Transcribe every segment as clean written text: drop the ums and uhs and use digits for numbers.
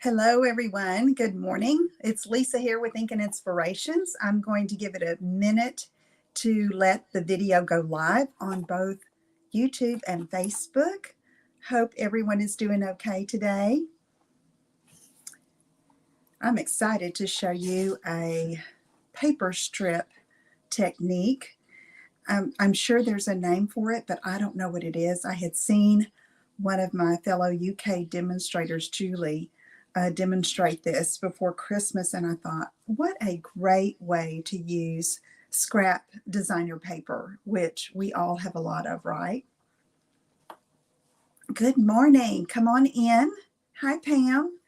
Hello, everyone. Good morning. It's Lisa here with Ink and Inspirations. I'm going to give it a minute to let the video go live on both YouTube and Facebook. Hope everyone is doing okay today. I'm excited to show you a paper strip technique. I'm sure there's a name for it, but I don't know what it is. I had seen one of my fellow UK demonstrators, Julie, demonstrate this before Christmas, and I thought, what a great way to use scrap designer paper, which we all have a lot of, right? Good morning. Come on in. Hi, Pam.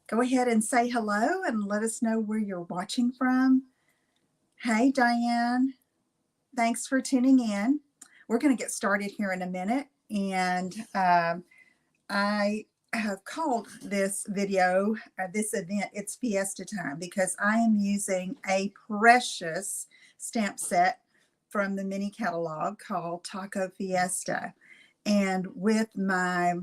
Go ahead and say hello and let us know where you're watching from. Hey, Diane. Thanks for tuning in. We're going to get started here in a minute, and I have called this video, this event, it's Fiesta time, because I am using a precious stamp set from the mini catalog called Taco Fiesta. And with my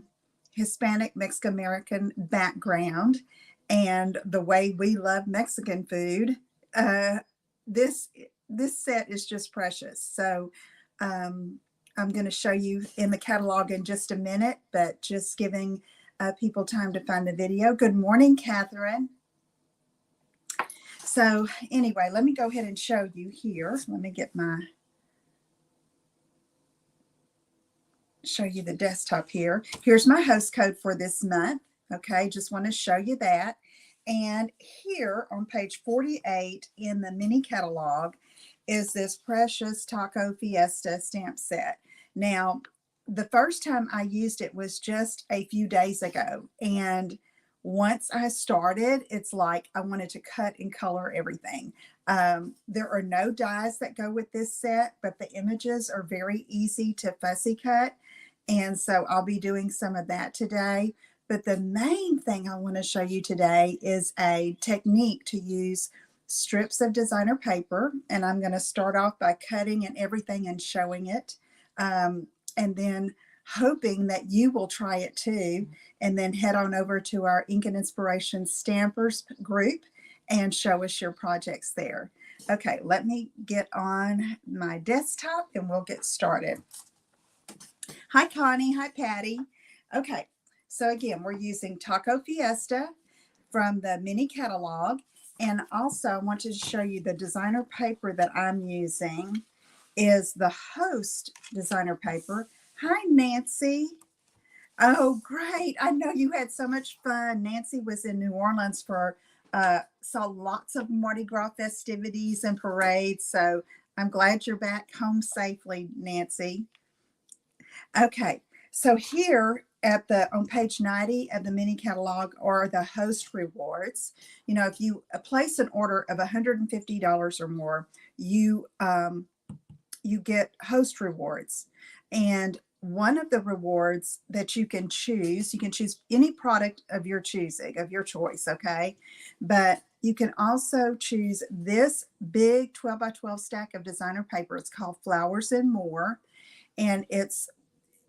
Hispanic Mexican American background and the way we love Mexican food, this set is just precious. So I'm going to show you in the catalog in just a minute, but just giving people time to find the video. Good morning, Catherine. So anyway, let me go ahead and show you here. Let me get show you the desktop here. Here's my host code for this month. Okay, just want to show you that. And here on page 48 in the mini catalog is this precious Taco Fiesta stamp set. Now, the first time I used it was just a few days ago. And once I started, it's like I wanted to cut and color everything. There are no dies that go with this set, but the images are very easy to fussy cut. And so I'll be doing some of that today. But the main thing I want to show you today is a technique to use strips of designer paper. And I'm going to start off by cutting and everything and showing it. And then hoping that you will try it too, and then head on over to our Ink and Inspiration Stampers group and show us your projects there. Okay, let me get on my desktop and we'll get started. Hi, Connie. Hi, Patty. Okay, so again, we're using Taco Fiesta from the mini catalog. And also I want to show you the designer paper that I'm using is the Host designer paper. Hi, Nancy. Oh, great. I know you had so much fun. Nancy was in New Orleans for, saw lots of Mardi Gras festivities and parades. So I'm glad you're back home safely, Nancy. Okay, so here on page 90 of the mini catalog are the Host rewards. You know, if you place an order of $150 or more, you get Host rewards. And one of the rewards that you can choose any product of your choosing, of your choice, okay? But you can also choose this big 12 by 12 stack of designer paper. It's called Flowers and More, and it's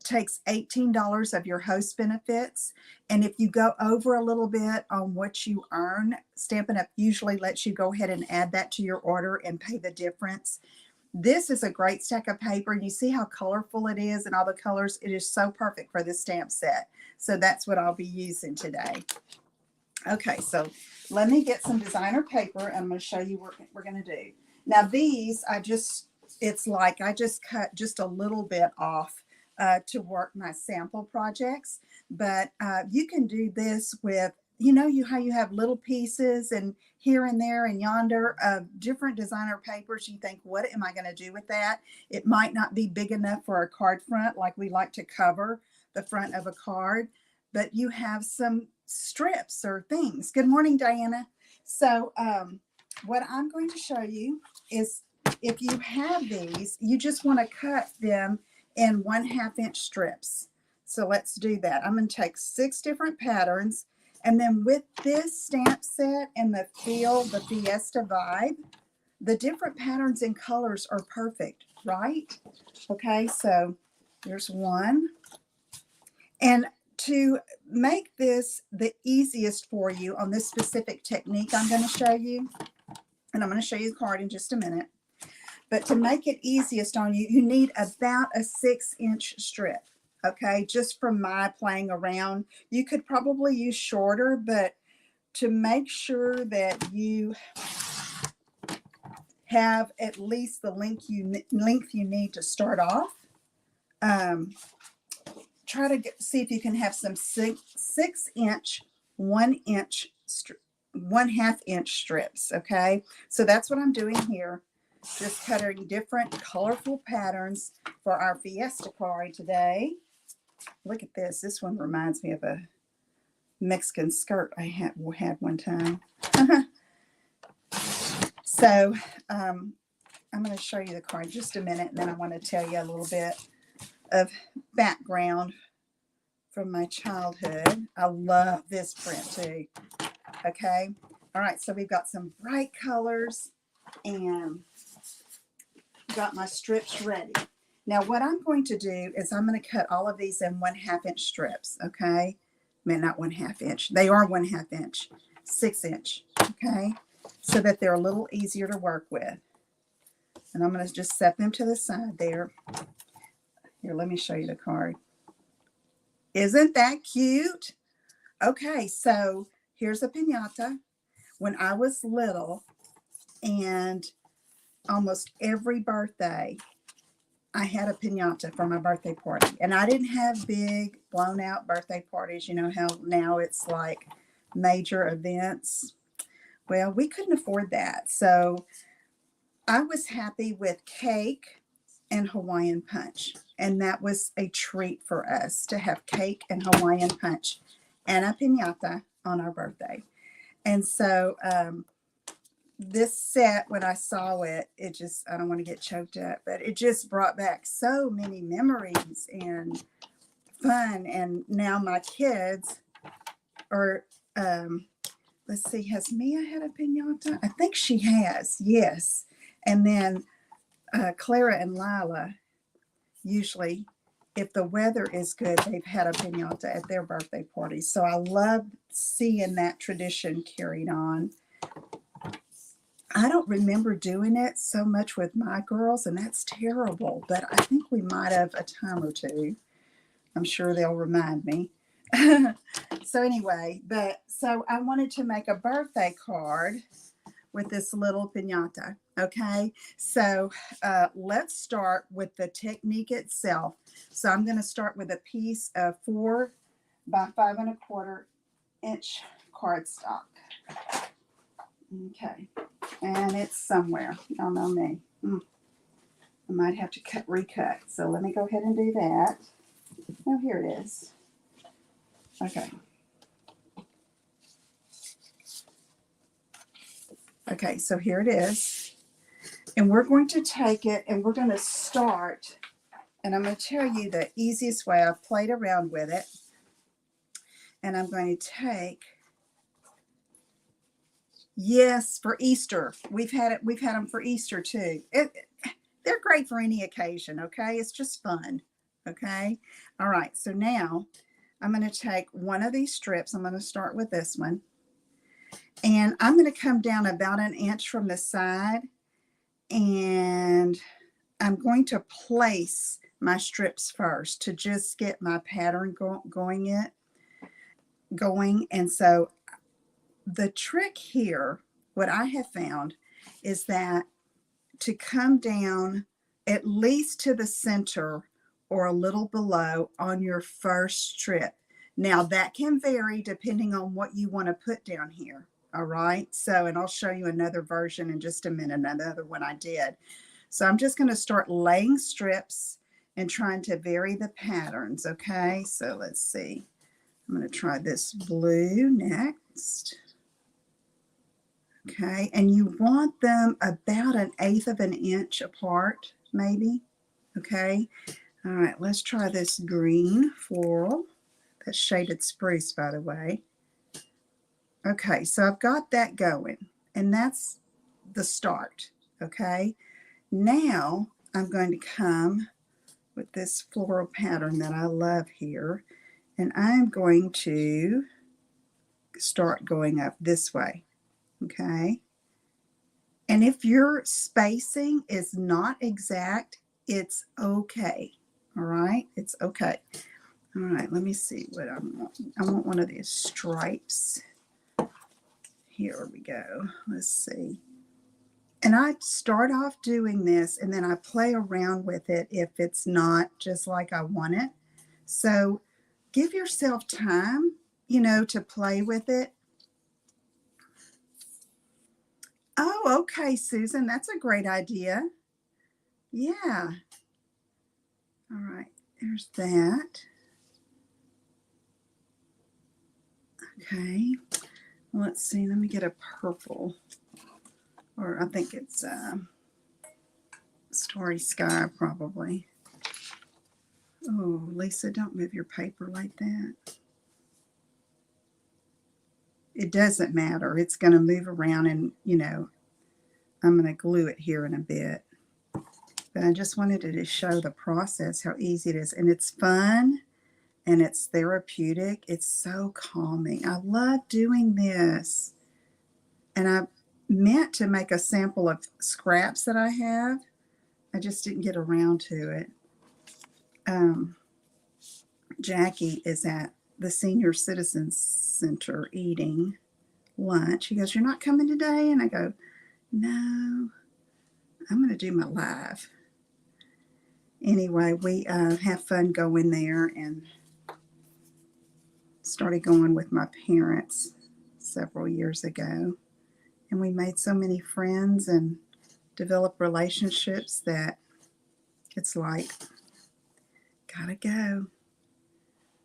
takes $18 of your Host benefits. And if you go over a little bit on what you earn, Stampin' Up! Usually lets you go ahead and add that to your order and pay the difference. This is a great stack of paper. You see how colorful it is and all the colors. It is so perfect for this stamp set. So that's what I'll be using today. Okay, so let me get some designer paper and I'm going to show you what we're going to do. Now these, it's like I just cut just a little bit off to work my sample projects. But you can do this with, you know, how you have little pieces and here and there and yonder of different designer papers. You think, what am I going to do with that? It might not be big enough for a card front like we like to cover the front of a card, but you have some strips or things. Good morning, Diana. So what I'm going to show you is if you have these, you just want to cut them in 1/2 inch strips. So let's do that. I'm going to take 6 different patterns. And then with this stamp set and the Fiesta vibe, the different patterns and colors are perfect, right? Okay, so there's one. And To make this the easiest for you on this specific technique I'm going to show you, and I'm going to show you the card in just a minute, but to make it easiest on you, you need about a 6-inch strip, okay, just from my playing around. You could probably use shorter, but to make sure that you have at least the length you need to start off, try to see if you can have some 6-inch, 1-inch, 1/2-inch strips. Okay, so that's what I'm doing here. Just cutting different colorful patterns for our Fiesta card today. Look at this. This one reminds me of a Mexican skirt I had one time. So I'm going to show you the card in just a minute, and then I want to tell you a little bit of background from my childhood. I love this print too. Okay. All right. So we've got some bright colors and got my strips ready. Now what I'm going to do is I'm going to cut all of these in 1/2-inch strips. Okay. I mean, not 1/2 inch. They are 1/2 inch, 6-inch. Okay. So that they're a little easier to work with. And I'm going to just set them to the side there. Here, let me show you the card. Isn't that cute? Okay, so here's a piñata. When I was little, and almost every birthday, I had a piñata for my birthday party. And I didn't have big, blown out birthday parties. You know how now it's like major events. Well, we couldn't afford that. So I was happy with cake and Hawaiian punch. And that was a treat for us to have cake and Hawaiian punch and a piñata on our birthday. And so this set, when I saw it, it just, I don't want to get choked up, but it just brought back so many memories and fun. And now my kids are, let's see, has Mia had a piñata? I think she has, yes. And then Clara and Lila, usually, if the weather is good, they've had a piñata at their birthday parties. So I love seeing that tradition carried on. I don't remember doing it so much with my girls, and that's terrible, but I think we might have a time or two. I'm sure they'll remind me. So anyway, so I wanted to make a birthday card with this little piñata. Okay, so let's start with the technique itself. So I'm going to start with a piece of 4 by 5 1/4 inch cardstock. Okay, and it's somewhere. Y'all know me. I might have to recut. So let me go ahead and do that. Oh, here it is. Okay. Okay, so here it is. And we're going to take it and we're going to start. And I'm going to tell you the easiest way. I've played around with it. And I'm going to take, yes, for Easter. We've had them for Easter too. They're great for any occasion, okay? It's just fun, okay? All right, so now I'm going to take one of these strips. I'm going to start with this one. And I'm going to come down about 1 inch from the side. And I'm going to place my strips first to just get my pattern going. And so the trick here, what I have found, is that to come down at least to the center or a little below on your first strip. Now that can vary depending on what you want to put down here. All right. So, and I'll show you another version in just a minute, another one I did. So I'm just going to start laying strips and trying to vary the patterns. Okay. So let's see. I'm going to try this blue next. Okay. And you want them about 1/8 of an inch apart, maybe. Okay. All right. Let's try this green floral. That's shaded spruce, by the way. Okay, so I've got that going, and that's the start, okay? Now I'm going to come with this floral pattern that I love here, And I'm going to start going up this way, okay? And if your spacing is not exact, it's okay, all right? It's okay. All right, let me see what I want. I want one of these stripes. Here we go. Let's see. And I start off doing this, and then I play around with it if it's not just like I want it. So give yourself time, you know, to play with it. Oh, okay, Susan, that's a great idea. Yeah. All right, there's that. Okay, let's see, let me get a purple, or I think it's Starry Sky probably. Oh, Lisa, don't move your paper like that. It doesn't matter. It's going to move around, and, you know, I'm going to glue it here in a bit. But I just wanted to show the process, how easy it is. And it's fun, and it's therapeutic. It's so calming. I love doing this. And I meant to make a sample of scraps that I have. I just didn't get around to it. Jackie is at the Senior Citizens Center eating lunch. He goes, "You're not coming today?" And I go, "No, I'm going to do my live." Anyway, we have fun going there, and started going with my parents several years ago. And we made so many friends and developed relationships that it's like, gotta go.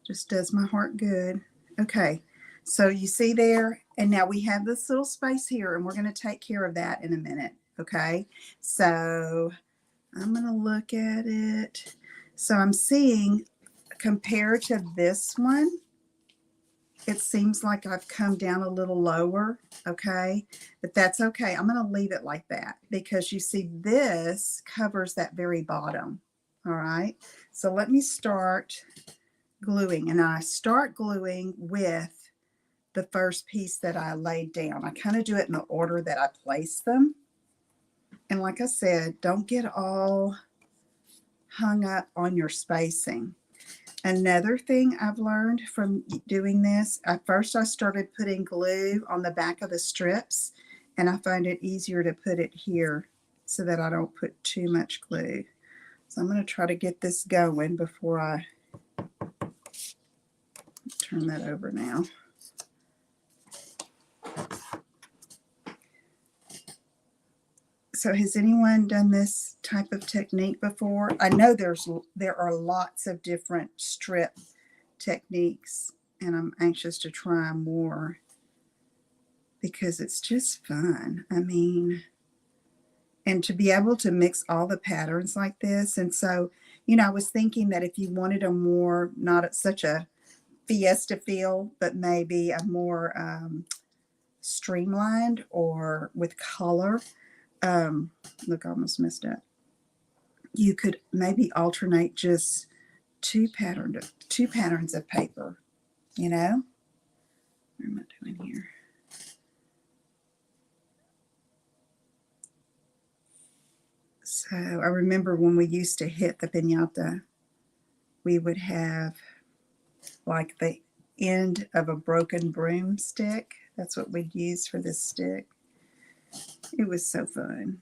Just does my heart good. Okay, so you see there, and now we have this little space here, and we're going to take care of that in a minute. Okay, so I'm going to look at it. So I'm seeing, compared to this one, it seems like I've come down a little lower, okay? But that's okay. I'm going to leave it like that because you see this covers that very bottom, all right? So let me start gluing, and I start gluing with the first piece that I laid down. I kind of do it in the order that I place them. And like I said, don't get all hung up on your spacing. Another thing I've learned from doing this, at first I started putting glue on the back of the strips, and I find it easier to put it here so that I don't put too much glue. So I'm going to try to get this going before I turn that over now. So has anyone done this type of technique before? I know there are lots of different strip techniques, and I'm anxious to try more because it's just fun. I mean, and to be able to mix all the patterns like this. And so, you know, I was thinking that if you wanted a more, not such a Fiesta feel, but maybe a more streamlined or with color. Look, I almost messed up. You could maybe alternate just two patterns of paper, you know? What am I doing here? So I remember when we used to hit the piñata, we would have like the end of a broken broomstick. That's what we'd use for this stick. It was so fun.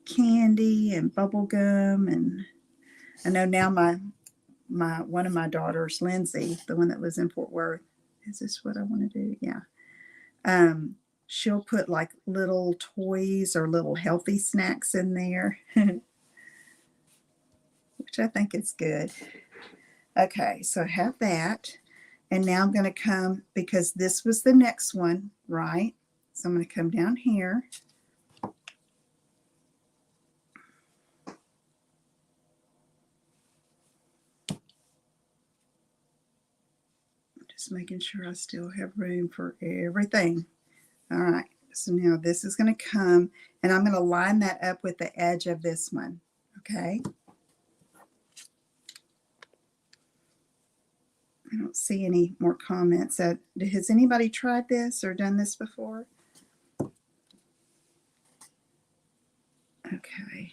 Candy and bubble gum, and I know now my one of my daughters, Lindsay, the one that lives in Fort Worth. Is this what I want to do? Yeah. She'll put like little toys or little healthy snacks in there, which I think is good. Okay, so I have that. And now I'm going to come, because this was the next one, right? So I'm going to come down here. Just making sure I still have room for everything. All right, so now this is going to come, and I'm going to line that up with the edge of this one, okay? I don't see any more comments. Has anybody tried this or done this before? Okay.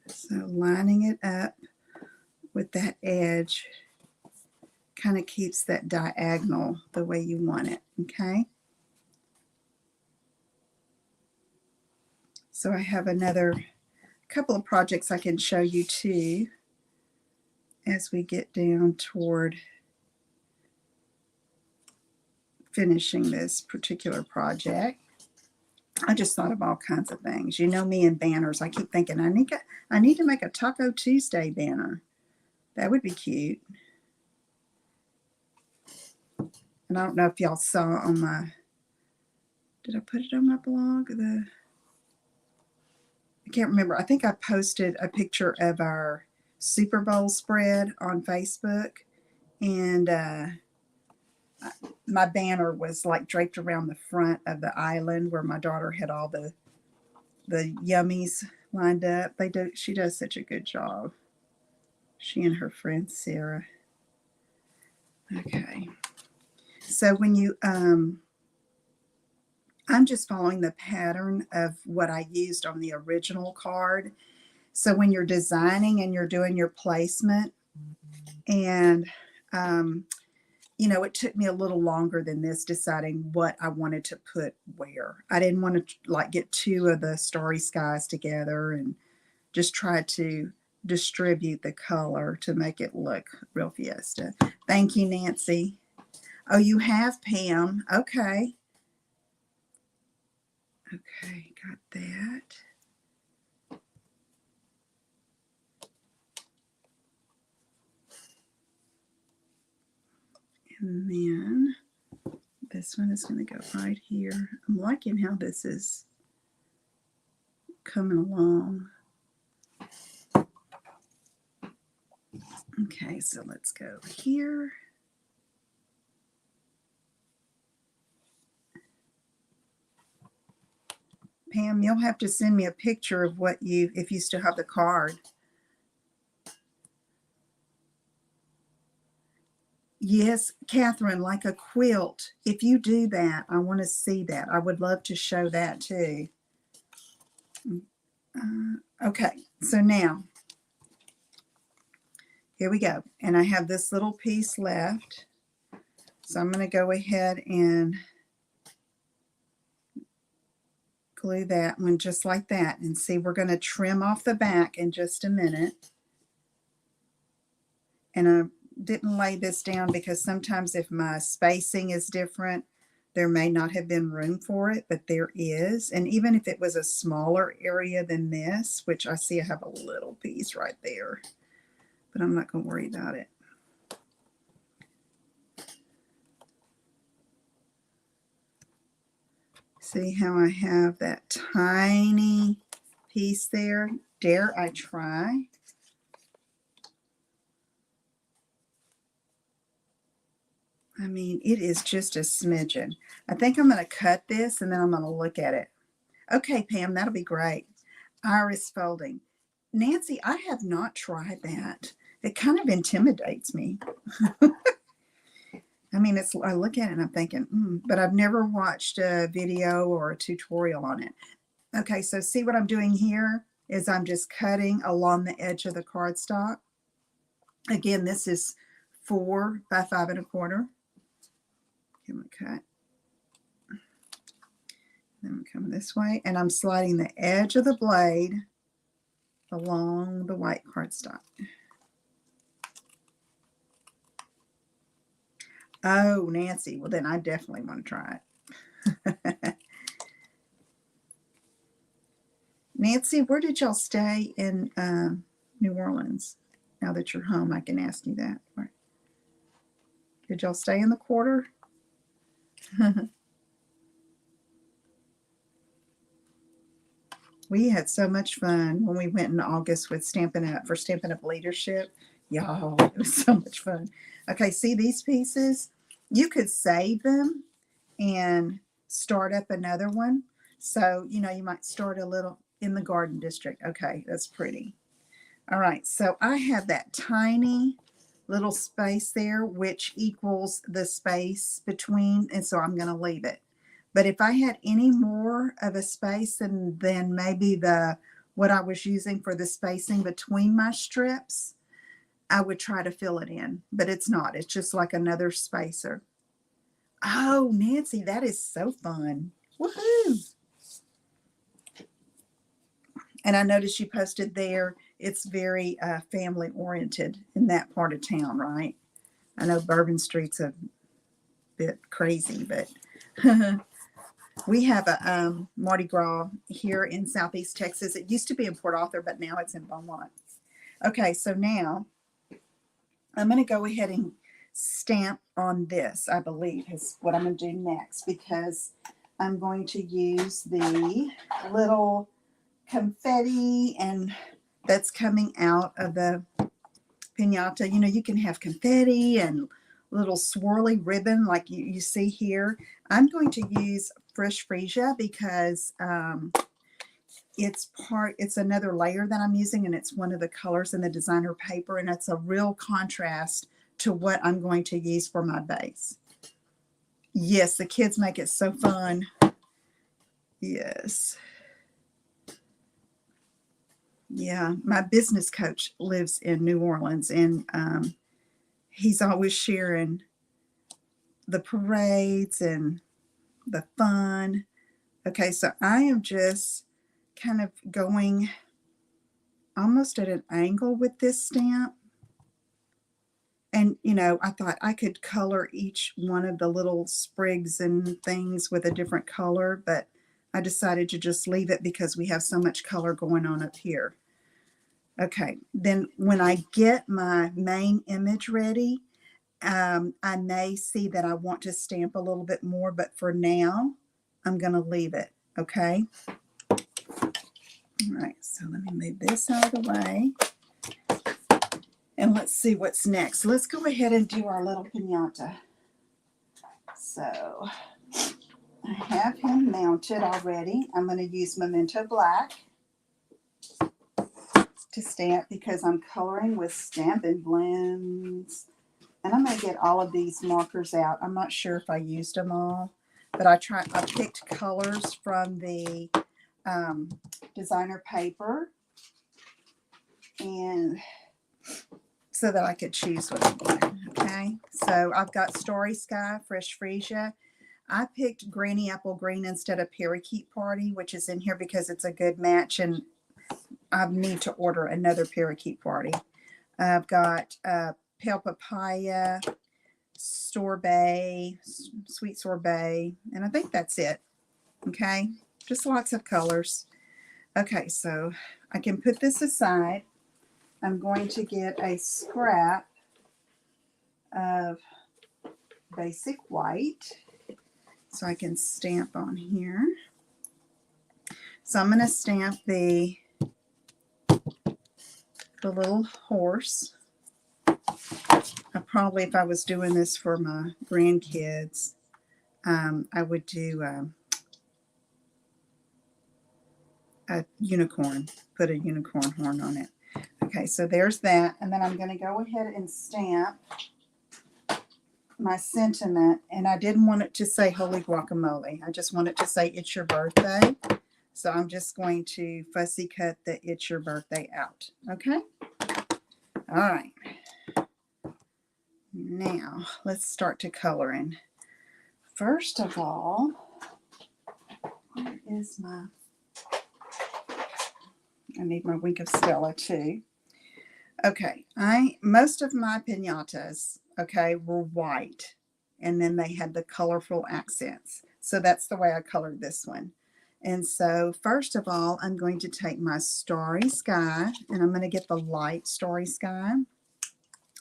So lining it up with that edge kind of keeps that diagonal the way you want it, okay? So I have another couple of projects I can show you too as we get down toward finishing this particular project. I just thought of all kinds of things. You know me and banners. I keep thinking I need to make a Taco Tuesday banner. That would be cute. And I don't know if y'all saw on my, did I put it on my blog? I can't remember. I think I posted a picture of our Super Bowl spread on Facebook, and my banner was like draped around the front of the island where my daughter had all the yummies lined up. She does such a good job. She and her friend Sarah. Okay. So when you I'm just following the pattern of what I used on the original card. So when you're designing and you're doing your placement, and you know, it took me a little longer than this deciding what I wanted to put where. I didn't want to like get two of the starry skies together and just try to distribute the color to make it look real Fiesta. Thank you, Nancy. Oh, you have, Pam. Okay. Okay, got that. And then this one is going to go right here. I'm liking how this is coming along. Okay, so let's go here. Pam, you'll have to send me a picture of what if you still have the card. Yes, Catherine, like a quilt. If you do that, I want to see that. I would love to show that too. Okay, so now, here we go. And I have this little piece left. So I'm going to go ahead and glue that one just like that. And see, we're going to trim off the back in just a minute. And I didn't lay this down because sometimes if my spacing is different, there may not have been room for it, but there is. And even if it was a smaller area than this, which I see I have a little piece right there, but I'm not going to worry about it. See how I have that tiny piece there? Dare I try? I mean, it is just a smidgen. I think I'm going to cut this and then I'm going to look at it. Okay, Pam, that'll be great. Iris folding. Nancy, I have not tried that. It kind of intimidates me. I mean, I look at it and I'm thinking, but I've never watched a video or a tutorial on it. Okay, so see what I'm doing here is I'm just cutting along the edge of the cardstock. Again, this is 4 by 5 1/4. Give me a cut. Then I'm coming this way, and I'm sliding the edge of the blade along the white cardstock. Oh, Nancy. Well, then I definitely want to try it. Nancy, where did y'all stay in New Orleans? Now that you're home, I can ask you that. Did y'all stay in the quarter? We had so much fun when we went in August with Stampin' Up! For Stampin' Up! Leadership. Y'all, it was so much fun. Okay, see these pieces? You could save them and start up another one. So, you know, you might start a little in the Garden District. Okay, that's pretty. All right, so I have that tiny little space there, which equals the space between, and so I'm going to leave it. But if I had any more of a space than maybe what I was using for the spacing between my strips, I would try to fill it in, but it's not. It's just like another spacer. Oh, Nancy, that is so fun. Woohoo! And I noticed you posted there, it's very family oriented in that part of town, right? I know Bourbon Street's a bit crazy, but we have a Mardi Gras here in Southeast Texas. It used to be in Port Arthur, but now it's in Beaumont. Okay, so now I'm going to go ahead and stamp on this, I believe, is what I'm going to do next, because I'm going to use the little confetti and that's coming out of the piñata. You know, you can have confetti and little swirly ribbon like you see here. I'm going to use fresh freesia because it's another layer that I'm using, and it's one of the colors in the designer paper, and it's a real contrast to what I'm going to use for my base. Yes, the kids make it so fun. Yes. Yeah, my business coach lives in New Orleans, and he's always sharing the parades and the fun. Okay, so I am just kind of going almost at an angle with this stamp. And, you know, I thought I could color each one of the little sprigs and things with a different color, but I decided to just leave it because we have so much color going on up here. Okay, then when I get my main image ready, I may see that I want to stamp a little bit more, but for now, I'm going to leave it, okay? All right, so let me move this out of the way. And let's see what's next. Let's go ahead and do our little piñata. So I have him mounted already. I'm going to use Memento Black to stamp because I'm coloring with Stampin' Blends. And I'm going to get all of these markers out. I'm not sure if I used them all, but I picked colors from the designer paper, and so that I could choose what I wanted. Okay, so I've got Starry Sky, Fresh Freesia. I picked Granny Apple Green instead of Parakeet Party, which is in here because it's a good match, and I need to order another Parakeet Party. I've got Pale Papaya, Sorbet, Sweet Sorbet, and I think that's it. Okay, just lots of colors. Okay, so I can put this aside. I'm going to get a scrap of basic white so I can stamp on here. So I'm going to stamp the little horse. I probably, if I was doing this for my grandkids, I would do a unicorn, put a unicorn horn on it. Okay, so there's that. And then I'm going to go ahead and stamp my sentiment. And I didn't want it to say Holy Guacamole. I just want it to say it's your birthday. So I'm just going to fussy cut the it's your birthday out. Okay? All right. Now, let's start to coloring. First of all, where is my... I need my Wink of Stella too. Okay, most of my piñatas, okay, were white, and then they had the colorful accents. So that's the way I colored this one. And so first of all, I'm going to take my Starry Sky, and I'm going to get the light Starry Sky.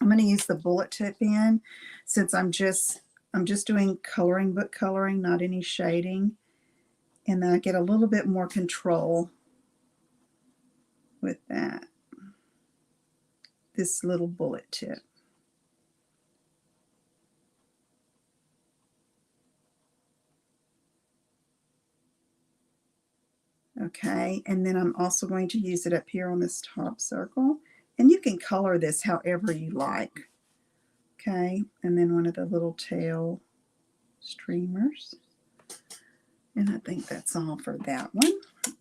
I'm going to use the bullet tip pen since I'm just doing coloring book coloring, not any shading. And then I get a little bit more control with that. This little bullet tip. Okay, and then I'm also going to use it up here on this top circle. And you can color this however you like. Okay, and then one of the little tail streamers. And I think that's all for that one.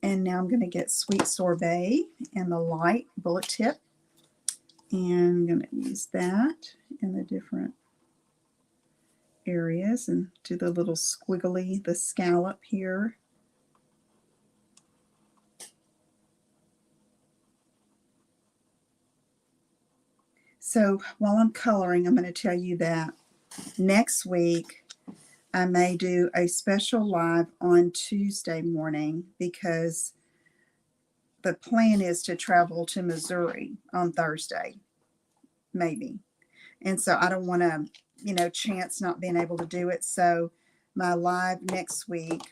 And now I'm going to get Sweet Sorbet and the light bullet tip. And I'm going to use that in the different areas and do the little squiggly, the scallop here. So while I'm coloring, I'm going to tell you that next week I may do a special live on Tuesday morning because the plan is to travel to Missouri on Thursday, maybe. And so I don't want to, chance not being able to do it. So my live next week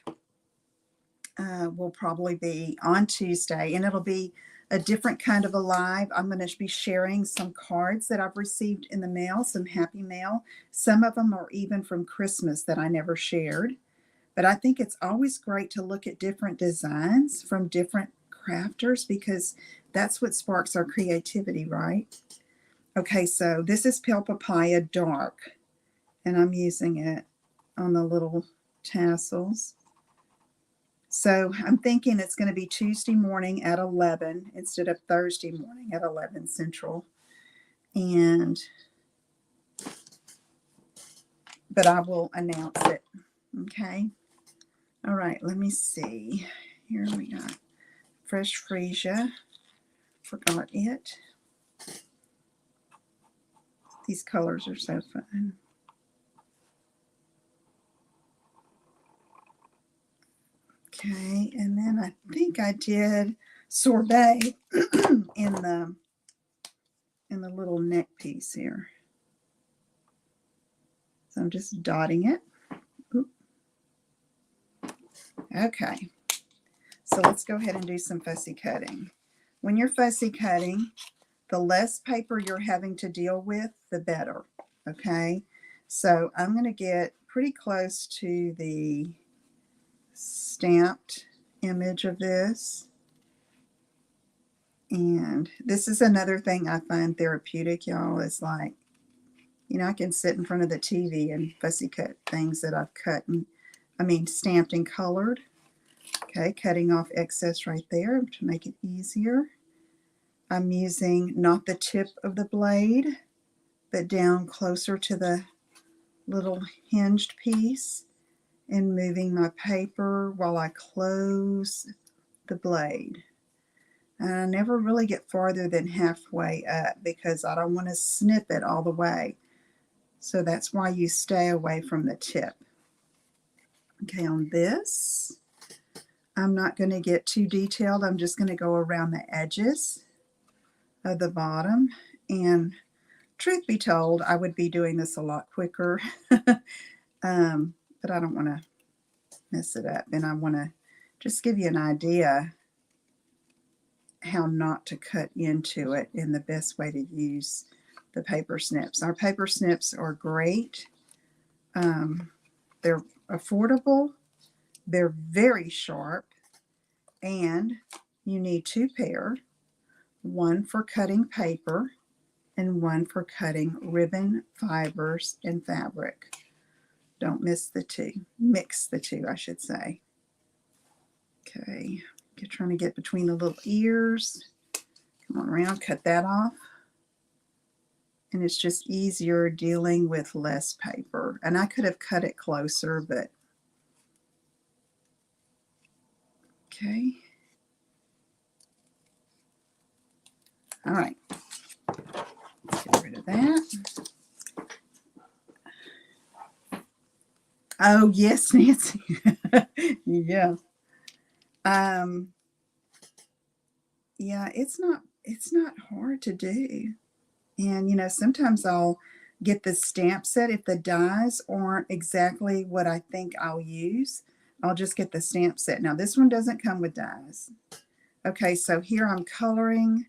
will probably be on Tuesday, and it'll be a different kind of a live. I'm going to be sharing some cards that I've received in the mail, some happy mail. Some of them are even from Christmas that I never shared. But I think it's always great to look at different designs from different crafters because that's what sparks our creativity, right? Okay, so this is Pale Papaya Dark, and I'm using it on the little tassels. So I'm thinking it's going to be Tuesday morning at 11 instead of Thursday morning at 11 Central. But I will announce it. Okay. All right. Let me see. Here we got Fresh Freesia. Forgot it. These colors are so fun. Okay, and then I think I did sorbet in the little neck piece here. So I'm just dotting it. Oop. Okay, so let's go ahead and do some fussy cutting. When you're fussy cutting, the less paper you're having to deal with, the better. Okay, so I'm going to get pretty close to the stamped image of this. And this is another thing I find therapeutic, y'all. It's like, I can sit in front of the TV and fussy cut things that I've stamped and colored. Okay, cutting off excess right there to make it easier. I'm using not the tip of the blade, but down closer to the little hinged piece and moving my paper while I close the blade. And I never really get farther than halfway up because I don't want to snip it all the way. So that's why you stay away from the tip. Okay, on this, I'm not going to get too detailed. I'm just going to go around the edges of the bottom. And truth be told, I would be doing this a lot quicker. But I don't want to mess it up. And I want to just give you an idea how not to cut into it and the best way to use the paper snips. Our paper snips are great. They're affordable. They're very sharp. And you need 2 pair. One for cutting paper and one for cutting ribbon, fibers, and fabric. Don't miss the 2. Mix the 2, I should say. Okay. You're trying to get between the little ears. Come on around, cut that off. And it's just easier dealing with less paper. And I could have cut it closer, but okay. All right. Let's get rid of that. Oh, yes, Nancy. Yeah. Yeah, it's not hard to do. And sometimes I'll get the stamp set. If the dies aren't exactly what I think I'll use, I'll just get the stamp set. Now this one doesn't come with dies. Okay, so here I'm coloring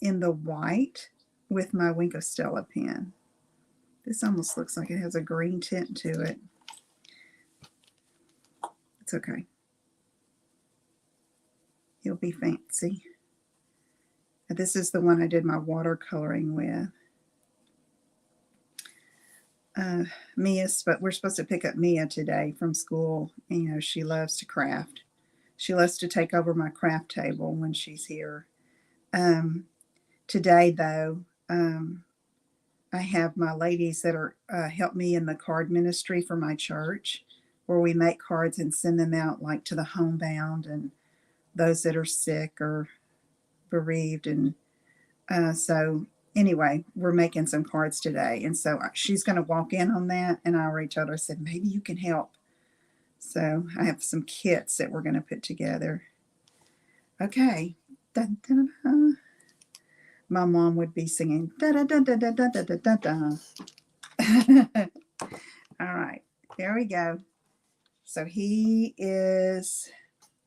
in the white with my Wink of Stella pen. This almost looks like it has a green tint to it. It's okay. It'll be fancy. This is the one I did my watercoloring with. Mia's, but we're supposed to pick up Mia today from school. You know, she loves to craft. She loves to take over my craft table when she's here. Today, though, I have my ladies that are help me in the card ministry for my church, where we make cards and send them out like to the homebound and those that are sick or bereaved. And so anyway, we're making some cards today. And so she's going to walk in on that. And I already told her, I said, maybe you can help. So I have some kits that we're going to put together. Okay. Dun, dun, dun. My mom would be singing. Da, da, da, da, da, da, da, da, da. All right. There we go. So he is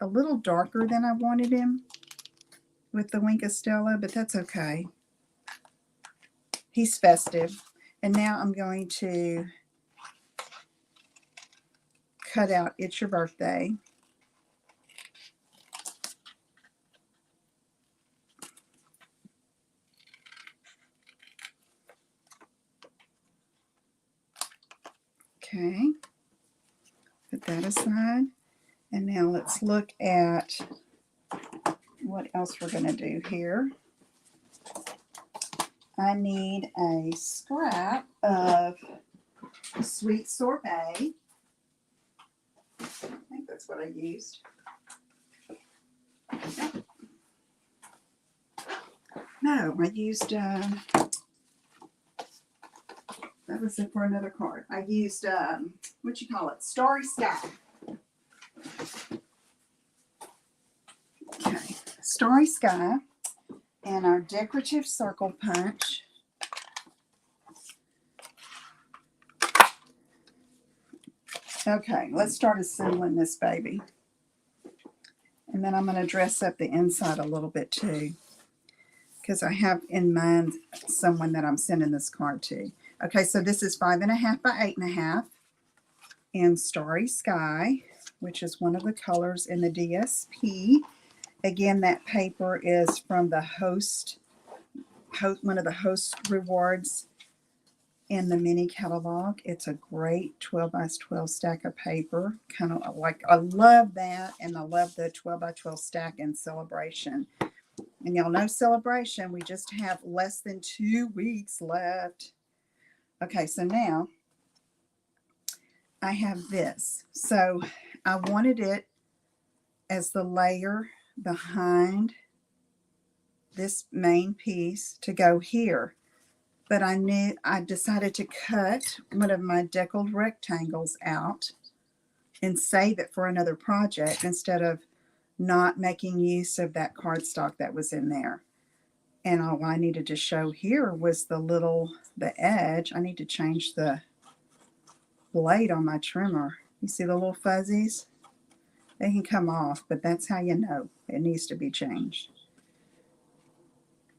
a little darker than I wanted him with the Wink of Stella, but that's okay. He's festive. And now I'm going to cut out It's Your Birthday. Okay. Put that aside. And now let's look at what else we're going to do here. I need a scrap of sweet sorbet. I think that's what I used. No, I used, that was it for another card. I used, what you call it, Starry Sky. Okay, Starry Sky and our decorative circle punch. Okay, let's start assembling this baby. And then I'm going to dress up the inside a little bit too, because I have in mind someone that I'm sending this card to. Okay, so this is 5.5 by 8.5 in Starry Sky, which is one of the colors in the DSP. Again, that paper is from the one of the host rewards in the mini catalog. It's a great 12 by 12 stack of paper. Kind of like, I love that, and I love the 12 by 12 stack in Celebration. And y'all know Celebration, we just have less than 2 weeks left. Okay, so now I have this. So I wanted it as the layer behind this main piece to go here. But I decided to cut one of my deckled rectangles out and save it for another project instead of not making use of that cardstock that was in there. And all I needed to show here was the edge. I need to change the blade on my trimmer. You see the little fuzzies? They can come off, but that's how you know it needs to be changed.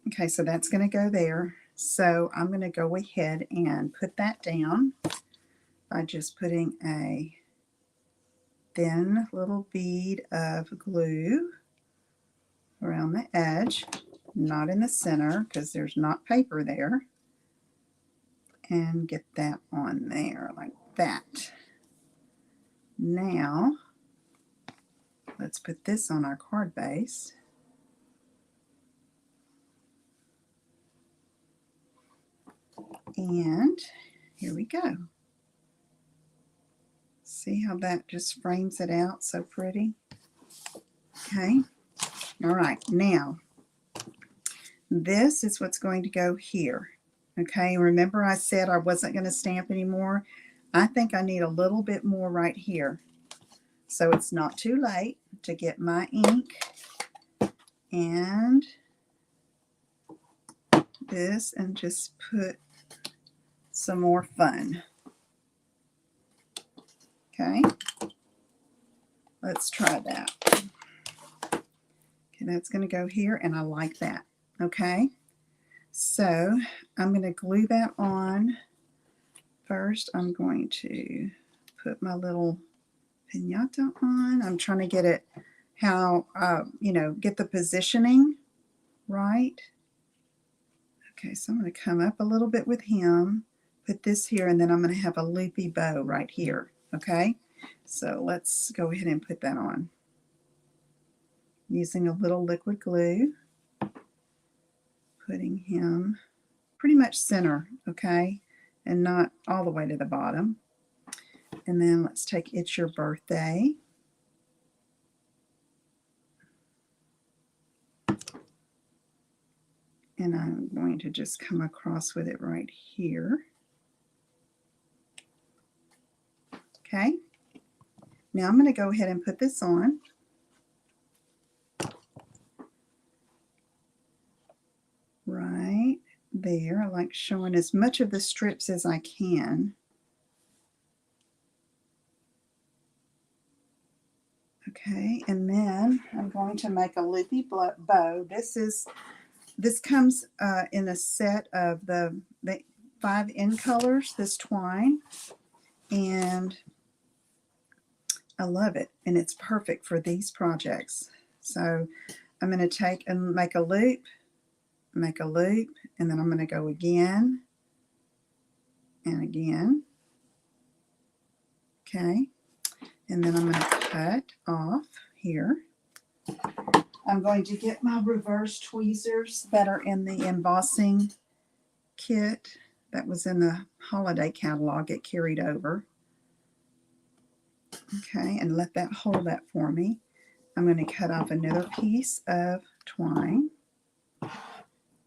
Okay, so that's going to go there. So I'm going to go ahead and put that down by just putting a thin little bead of glue around the edge, not in the center because there's not paper there, and get that on there like that. Now let's put this on our card base. And here we go. See how that just frames it out so pretty? Okay. All right. Now, this is what's going to go here. Okay. Remember I said I wasn't going to stamp anymore? I think I need a little bit more right here. So it's not too late to get my ink and this and just put some more fun. Okay, let's try that. Okay, that's going to go here, and I like that. Okay, so I'm going to glue that on. First, I'm going to put my little piñata on. I'm trying to get it how, get the positioning right. Okay, so I'm going to come up a little bit with him, put this here, and then I'm going to have a loopy bow right here. Okay, so let's go ahead and put that on. Using a little liquid glue, putting him pretty much center, okay, and not all the way to the bottom. And then let's take It's Your Birthday. And I'm going to just come across with it right here. Okay. Now I'm going to go ahead and put this on. Right there. I like showing as much of the strips as I can. Okay, and then I'm going to make a loopy bow. This comes in a set of the 5 in colors, this twine, and I love it, and it's perfect for these projects. So I'm going to take and make a loop, and then I'm going to go again and again. Okay, and then I'm going to cut off here. I'm going to get my reverse tweezers that are in the embossing kit that was in the holiday catalog. It carried over. Okay, and let that hold that for me. I'm going to cut off another piece of twine.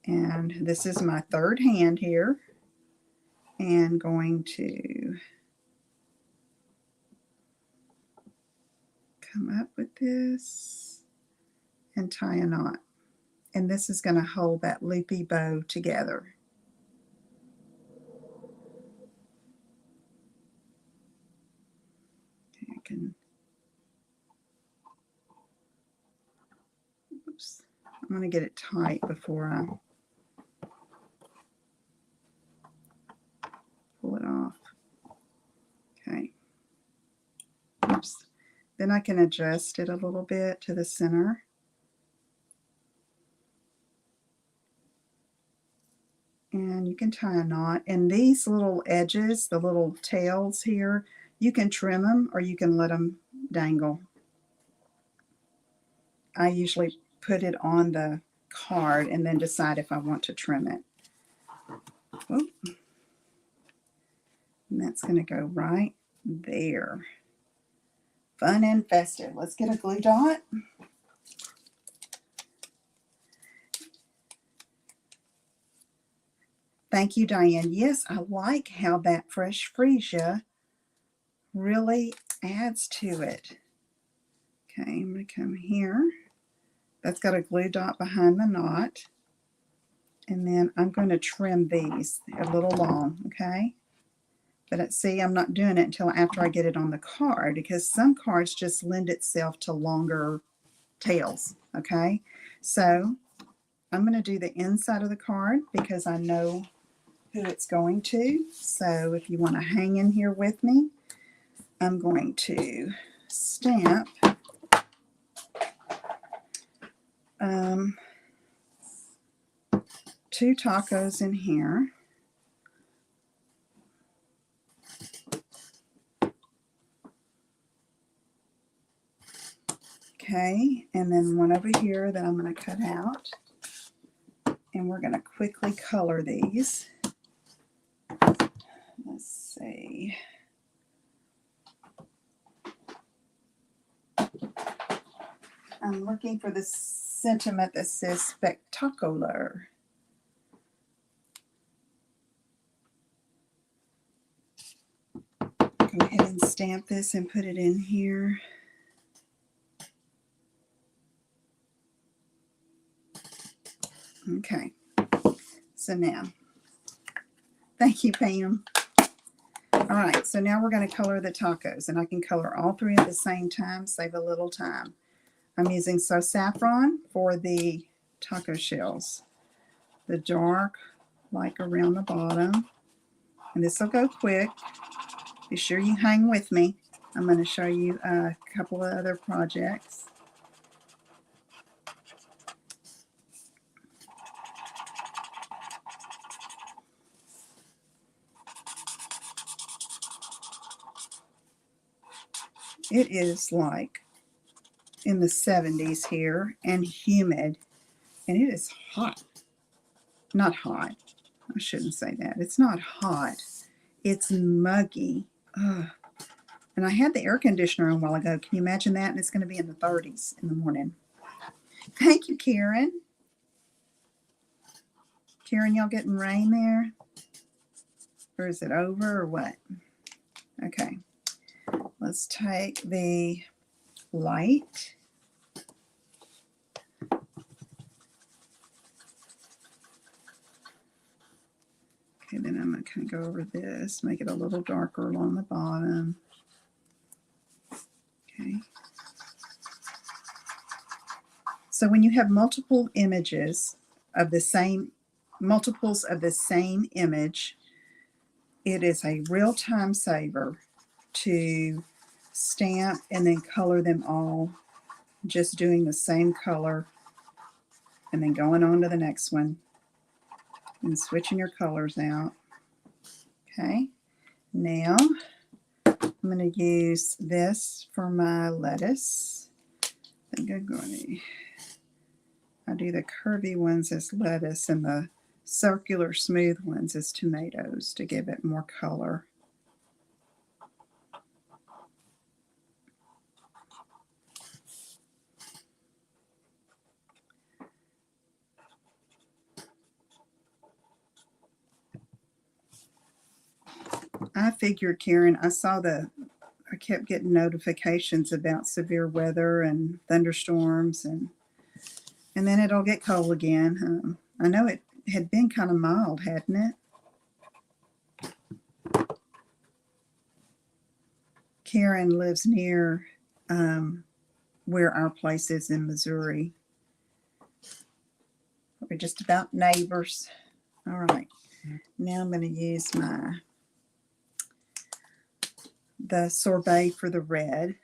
And this is my third hand here. And going to come up with this and tie a knot. And this is going to hold that loopy bow together. Okay, I can, oops, I'm going to get it tight before I pull it off. Okay. Oops. Then I can adjust it a little bit to the center. And you can tie a knot. And these little edges, the little tails here, you can trim them or you can let them dangle. I usually put it on the card and then decide if I want to trim it. Oop. And that's going to go right there. Fun and festive. Let's get a glue dot. Thank you, Diane. Yes, I like how that fresh freesia really adds to it. Okay, I'm going to come here. That's got a glue dot behind the knot. And then I'm going to trim these a little long, okay? But see, I'm not doing it until after I get it on the card because some cards just lend itself to longer tails, okay? So I'm going to do the inside of the card because I know who it's going to. So if you want to hang in here with me, I'm going to stamp 2 tacos in here. Okay, and then one over here that I'm going to cut out. And we're going to quickly color these. Let's see. I'm looking for the sentiment that says spectacular. Go ahead and stamp this and put it in here. Okay, so now, thank you, Pam. All right, so now we're going to color the tacos, and I can color all 3 at the same time, save a little time. I'm using So Saffron for the taco shells. The dark, like around the bottom, and this will go quick. Be sure you hang with me. I'm going to show you a couple of other projects. It is like in the 70s here and humid, and it is hot. Not hot. I shouldn't say that. It's not hot. It's muggy. Ugh. And I had the air conditioner on a while ago. Can you imagine that? And it's going to be in the 30s in the morning. Thank you, Karen. Karen, y'all getting rain there? Or is it over or what? Okay. Let's take the light. Okay, then I'm going to kind of go over this, make it a little darker along the bottom. Okay. So when you have multiple images of the same, multiples of the same image, it is a real time saver to stamp and then color them all, just doing the same color and then going on to the next one and switching your colors out. Okay, now I'm going to use this for my lettuce. I think I'm going to, I do the curvy ones as lettuce and the circular smooth ones as tomatoes to give it more color. I figured, Karen, I kept getting notifications about severe weather and thunderstorms, and then it'll get cold again. I know it had been kind of mild, hadn't it? Karen lives near where our place is in Missouri. We're just about neighbors. All right. Now I'm going to use the sorbet for the red.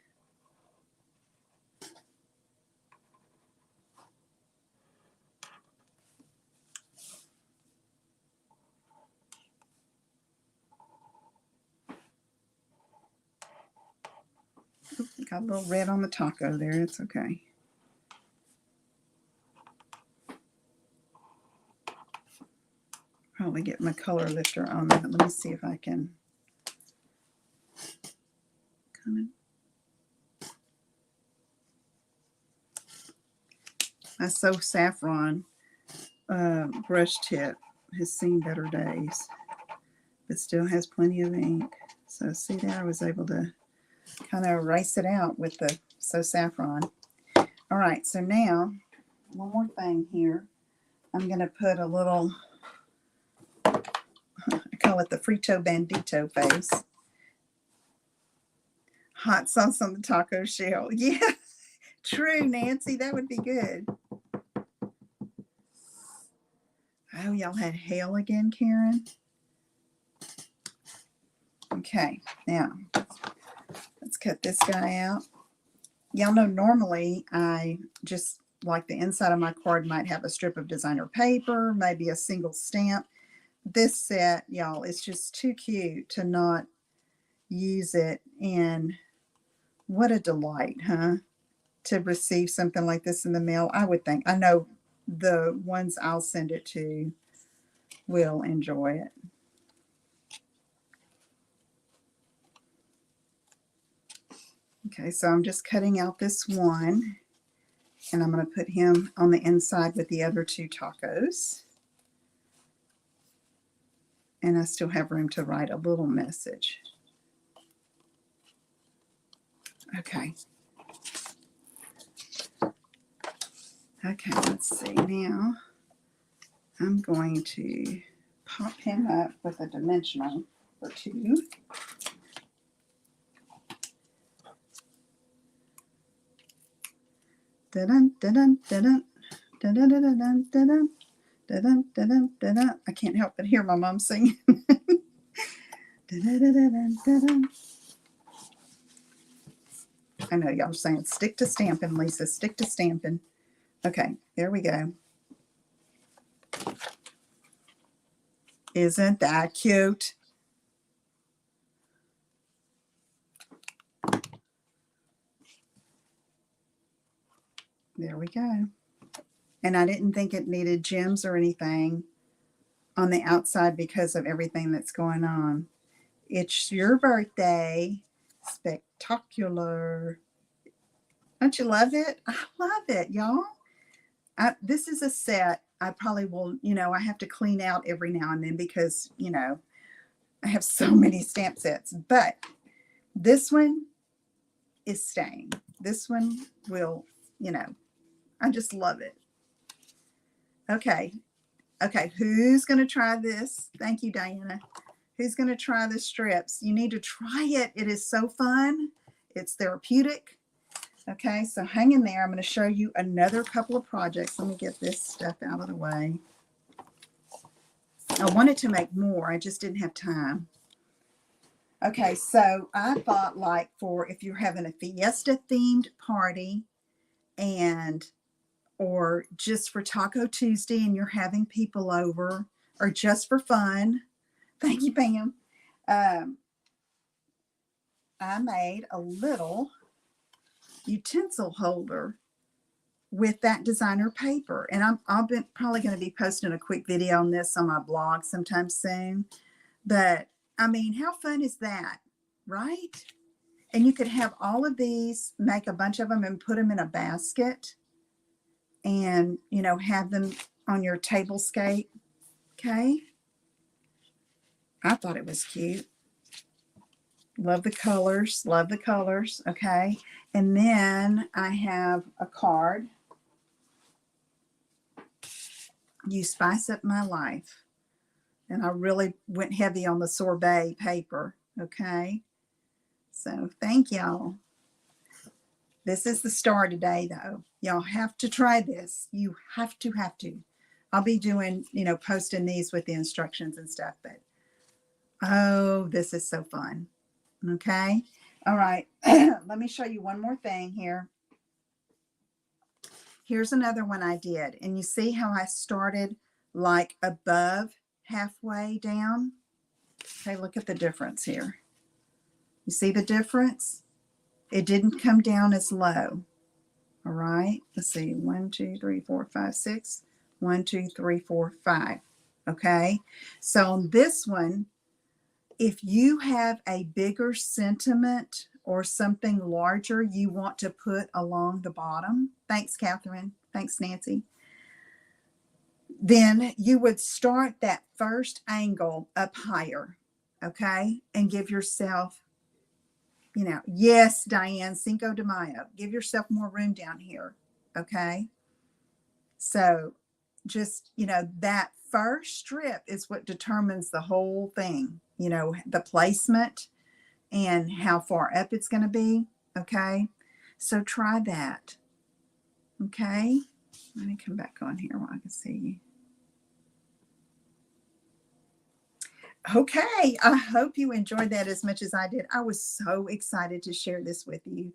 Got a little red on the taco there. It's okay. Probably get my color lifter on that. Let me see if I can kind of. My So Saffron brush tip has seen better days, but still has plenty of ink. So see there, I was able to kind of erase it out with the So Saffron. All right, so now one more thing here. I'm going to put a little, I call it the Frito Bandito face. Hot sauce on the taco shell. Yeah, true, Nancy. That would be good. Oh, y'all had hail again, Karen? Okay, now let's cut this guy out. Y'all know normally I just, like the inside of my card might have a strip of designer paper, maybe a single stamp. This set, y'all, it's just too cute to not use it. And what a delight, huh? To receive something like this in the mail. I would think, I know the ones I'll send it to will enjoy it. Okay, so I'm just cutting out this one, and I'm going to put him on the inside with the other two tacos. And I still have room to write a little message. Okay. Okay, let's see. Now I'm going to pop him up with a dimensional for 2. Da-dun, da-dun, da-dun, da-dun, da-dun, da-dun, da-dun, da-dun, da-dun. I can't help but hear my mom singing. Da-da-da-da-dun, da-dun. I know y'all are saying, stick to stamping, Lisa, stick to stamping. Okay, there we go. Isn't that cute? There we go. And I didn't think it needed gems or anything on the outside because of everything that's going on. It's your birthday. Spectacular. Don't you love it? I love it, y'all. This is a set I probably will, I have to clean out every now and then because, I have so many stamp sets. But this one is staying. This one will, I just love it. Okay. Okay. Who's going to try this? Thank you, Diana. Who's going to try the strips? You need to try it. It is so fun. It's therapeutic. Okay, so hang in there. I'm going to show you another couple of projects. Let me get this stuff out of the way. I wanted to make more. I just didn't have time. Okay, so I thought like for if you're having a Fiesta themed party or just for Taco Tuesday and you're having people over or just for fun. Thank you, Pam. I made a little utensil holder with that designer paper, and I'll be probably going to be posting a quick video on this on my blog sometime soon. But I mean, how fun is that, right? And you could have all of these, make a bunch of them and put them in a basket and have them on your table scape. Okay, I thought it was cute. Love the colors. Love the colors. Okay. And then I have a card. You spice up my life. And I really went heavy on the sorbet paper. Okay. So thank y'all. This is the star today, though. Y'all have to try this. You have to. I'll be doing, posting these with the instructions and stuff. But, oh, this is so fun. Okay. All right. Let me show you one more thing here. Here's another one I did. And you see how I started like above halfway down? Okay, look at the difference here. You see the difference? It didn't come down as low. All right. Let's see. 1, 2, 3, 4, 5, 6. 1, 2, 3, 4, 5. Okay. So on this one, if you have a bigger sentiment or something larger you want to put along the bottom, thanks, Catherine. Thanks, Nancy. Then you would start that first angle up higher, okay? And give yourself, yes, Diane, Cinco de Mayo. Give yourself more room down here, okay? So just, that first strip is what determines the whole thing, the placement and how far up it's going to be, okay? So try that, okay? Let me come back on here while I can see you. Okay, I hope you enjoyed that as much as I did. I was so excited to share this with you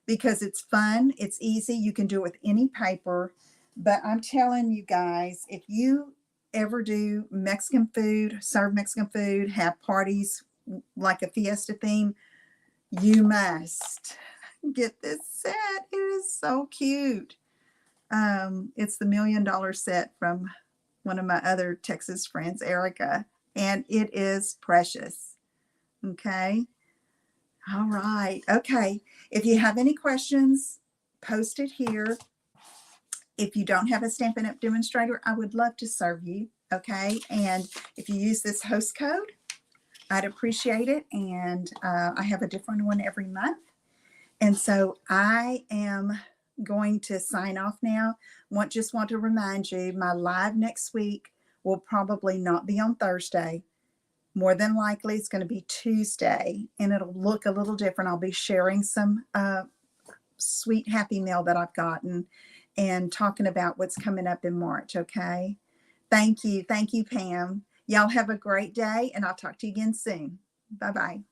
because it's fun, it's easy, you can do it with any paper. But I'm telling you guys, if you ever do Mexican food, serve Mexican food, have parties like a Fiesta theme, you must get this set. It is so cute. It's the $1 million set from one of my other Texas friends, Erica, and it is precious. Okay. All right. Okay. If you have any questions, post it here. If you don't have a Stampin' Up! Demonstrator, I would love to serve you, okay? And if you use this host code, I'd appreciate it. And I have a different one every month. And so I am going to sign off now. Just want to remind you, my live next week will probably not be on Thursday. More than likely, it's going to be Tuesday, and it'll look a little different. I'll be sharing some sweet happy mail that I've gotten and talking about what's coming up in March, okay? Thank you. Thank you, Pam. Y'all have a great day, and I'll talk to you again soon. Bye-bye.